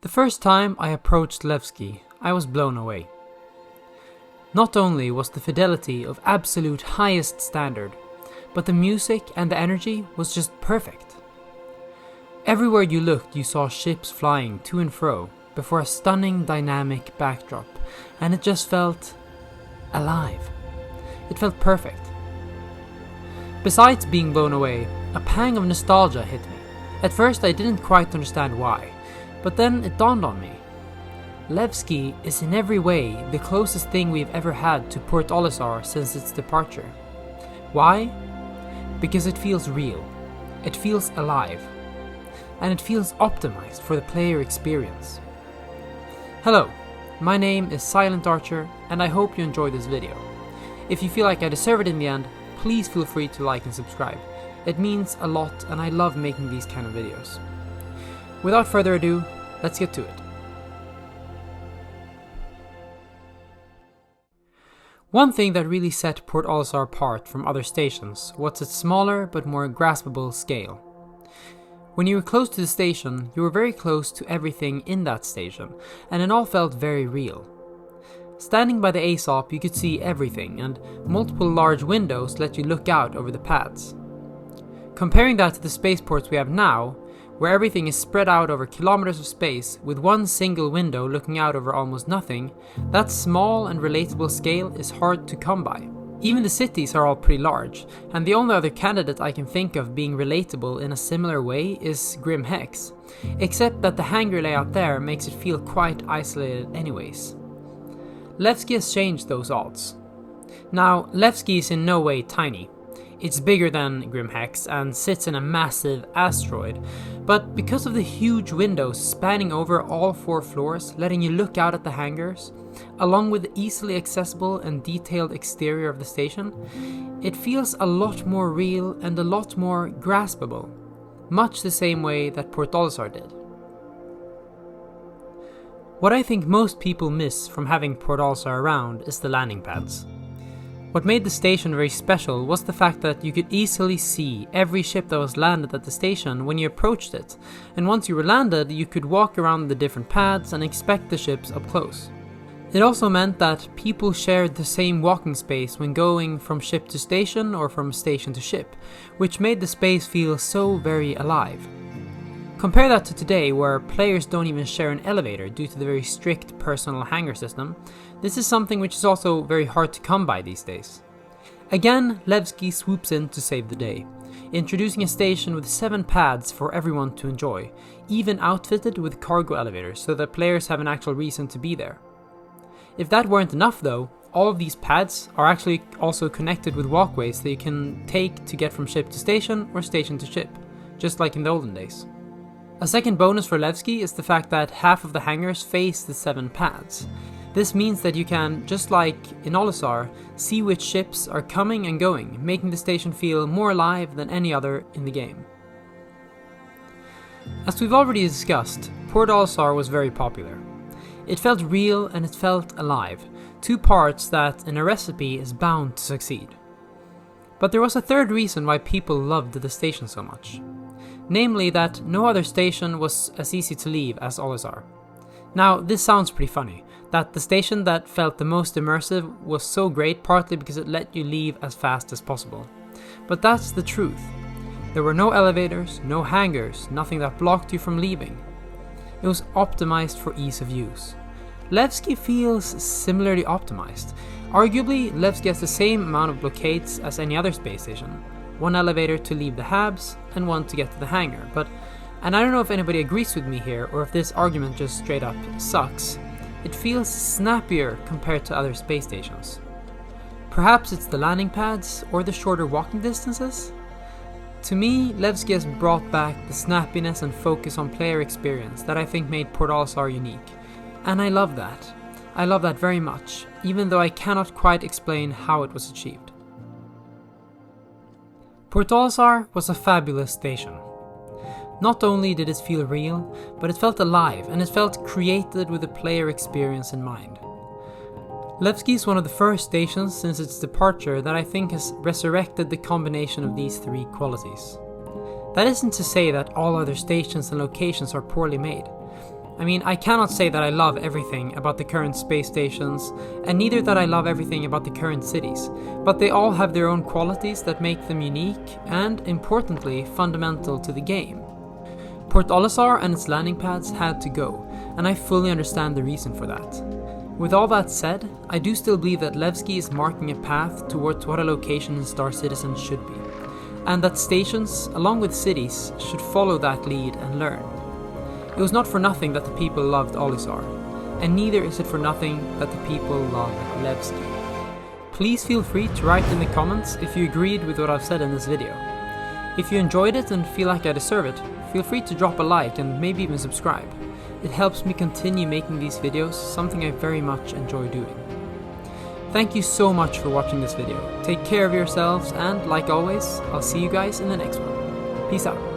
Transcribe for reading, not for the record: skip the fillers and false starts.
The first time I approached Levski, I was blown away. Not only was the fidelity of absolute highest standard, but the music and the energy was just perfect. Everywhere you looked, you saw ships flying to and fro before a stunning dynamic backdrop, and it just felt alive. It felt perfect. Besides being blown away, a pang of nostalgia hit me. At first I didn't quite understand why, but then it dawned on me. Levski is in every way the closest thing we've ever had to Port Olisar since its departure. Why? Because it feels real, it feels alive, and it feels optimized for the player experience. Hello, my name is SilentRcher, and I hope you enjoyed this video. If you feel like I deserve it in the end, please feel free to like and subscribe. It means a lot, and I love making these kind of videos. Without further ado, let's get to it. One thing that really set Port Olisar apart from other stations was its smaller but more graspable scale. When you were close to the station, you were very close to everything in that station, and it all felt very real. Standing by the ASOP, you could see everything, and multiple large windows let you look out over the pads. Comparing that to the spaceports we have now, where everything is spread out over kilometers of space with one single window looking out over almost nothing, that small and relatable scale is hard to come by. Even the cities are all pretty large, and the only other candidate I can think of being relatable in a similar way is Grim Hex, except that the hangar layout there makes it feel quite isolated anyways. Levski has changed those odds. Now, Levski is in no way tiny. It's bigger than Grim Hex and sits in a massive asteroid, but because of the huge windows spanning over all 4 floors, letting you look out at the hangars, along with the easily accessible and detailed exterior of the station, it feels a lot more real and a lot more graspable, much the same way that Port Olisar did. What I think most people miss from having Port Olisar around is the landing pads. What made the station very special was the fact that you could easily see every ship that was landed at the station when you approached it, and once you were landed, you could walk around the different pads and inspect the ships up close. It also meant that people shared the same walking space when going from ship to station or from station to ship, which made the space feel so very alive. Compare that to today, where players don't even share an elevator due to the very strict personal hangar system. This is something which is also very hard to come by these days. Again, Levski swoops in to save the day, introducing a station with 7 pads for everyone to enjoy, even outfitted with cargo elevators so that players have an actual reason to be there. If that weren't enough though, all of these pads are actually also connected with walkways that you can take to get from ship to station or station to ship, just like in the olden days. A second bonus for Levski is the fact that half of the hangars face the 7 pads. This means that you can, just like in Olisar, see which ships are coming and going, making the station feel more alive than any other in the game. As we've already discussed, Port Olisar was very popular. It felt real and it felt alive, 2 parts that in a recipe is bound to succeed. But there was a third reason why people loved the station so much. Namely that no other station was as easy to leave as Olisar. Now, this sounds pretty funny, that the station that felt the most immersive was so great partly because it let you leave as fast as possible. But that's the truth. There were no elevators, no hangars, nothing that blocked you from leaving. It was optimized for ease of use. Levski feels similarly optimized. Arguably, Levski has the same amount of blockades as any other space station. 1 elevator to leave the habs, and 1 to get to the hangar, and I don't know if anybody agrees with me here, or if this argument just straight up sucks, it feels snappier compared to other space stations. Perhaps it's the landing pads, or the shorter walking distances? To me, Levski has brought back the snappiness and focus on player experience that I think made Port Olisar unique, and I love that. I love that very much, even though I cannot quite explain how it was achieved. Port Olisar was a fabulous station. Not only did it feel real, but it felt alive and it felt created with the player experience in mind. Levski is one of the first stations since its departure that I think has resurrected the combination of these 3 qualities. That isn't to say that all other stations and locations are poorly made. I mean, I cannot say that I love everything about the current space stations, and neither that I love everything about the current cities, but they all have their own qualities that make them unique and, importantly, fundamental to the game. Port Olisar and its landing pads had to go, and I fully understand the reason for that. With all that said, I do still believe that Levski is marking a path towards what a location in Star Citizen should be, and that stations, along with cities, should follow that lead and learn. It was not for nothing that the people loved Olisar, and neither is it for nothing that the people love Levski. Please feel free to write in the comments if you agreed with what I've said in this video. If you enjoyed it and feel like I deserve it, feel free to drop a like and maybe even subscribe. It helps me continue making these videos, something I very much enjoy doing. Thank you so much for watching this video. Take care of yourselves and, like always, I'll see you guys in the next one. Peace out.